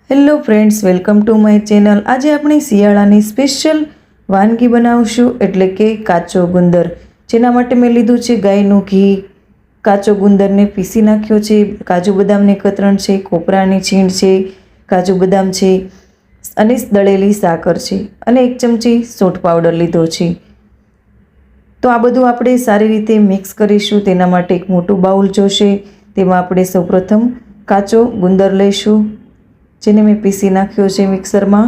Hello friends, welcome to my channel. આજે આપણે શિયાળાની સ્પેશિયલ વાનગી બનાવશું, એટલે કે કાચો ગુંદર। જેના માટે મેં લીધું છે ગાયનું ઘી, કાચો ગુંદરને પીસી નાખ્યો છે, કાજુ બદામની કતરણ છે, કોપરાની છીણ છે, કાજુ બદામ છે અને દળેલી સાકર છે અને 1 ચમચી સૂંઠ પાવડર લીધો છે। તો આ બધું આપણે સારી રીતે મિક્સ કરીશું। તેના માટે એક મોટું બાઉલ જોશે। તેમાં આપણે સૌપ્રથમ કાચો ગુંદર લઈશું, જેને મેં પીસી નાખ્યો છે મિક્સરમાં।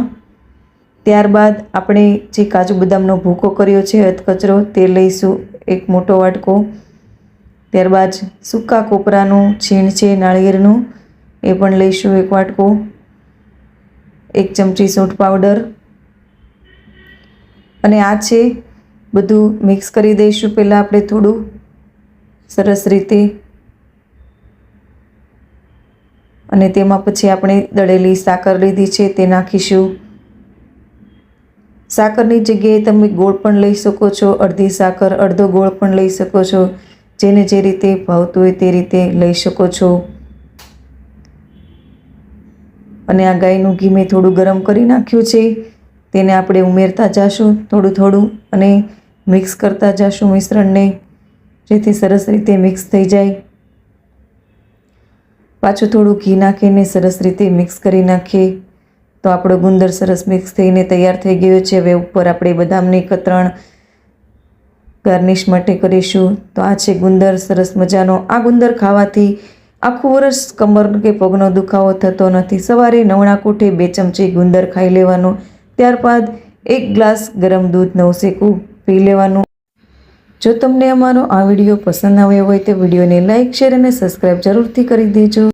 ત્યારબાદ આપણે જે કાજુ બદામનો ભૂકો કર્યો છે અધકચરો, તે લઈશું 1 મોટો વાટકો। ત્યારબાદ સૂકા કોપરાનું છીણ છે નાળિયેરનું, એ પણ લઈશું 1 વાટકો। 1 ચમચી સૂંઠ પાવડર, અને આ છે બધું મિક્સ કરી દઈશું પહેલાં આપણે થોડું સરસ રીતે, અને તેમાં પછી આપણે દળેલી સાકર લીધી છે તે નાખીશું। સાકરની જગ્યાએ તમે ગોળ પણ લઈ શકો છો, અડધી સાકર અડધો ગોળ પણ લઈ શકો છો, જેને જે રીતે ભાવતું હોય તે રીતે લઈ શકો છો। અને આ ગાયનું ઘી મેં થોડું ગરમ કરી નાખ્યું છે, તેને આપણે ઉમેરતા જઈશું થોડું થોડું અને મિક્સ કરતા જઈશું મિશ્રણને, જેથી સરસ રીતે મિક્સ થઈ જાય। પાછું થોડું ઘી નાખીને સરસ રીતે મિક્સ કરી નાખીએ તો આપણો ગુંદર સરસ મિક્સ થઈને તૈયાર થઈ ગયો છે। હવે ઉપર આપણે બદામની કતરણ ગાર્નિશ માટે કરીશું। તો આ છે ગુંદર, સરસ મજાનો। આ ગુંદર ખાવાથી આખું વર્ષ કમર કે પગનો દુખાવો થતો નથી। સવારે નવણાક ઉઠે 2 ચમચી ગુંદર ખાઈ લેવાનું, ત્યારબાદ 1 ગ્લાસ ગરમ દૂધ નવશેકું પી લેવાનું। જો તમને અમારો આ વિડીયો પસંદ આવ્યો હોય તો વિડીયોને લાઇક, શેર અને સબસ્ક્રાઈબ જરૂરથી કરી દેજો।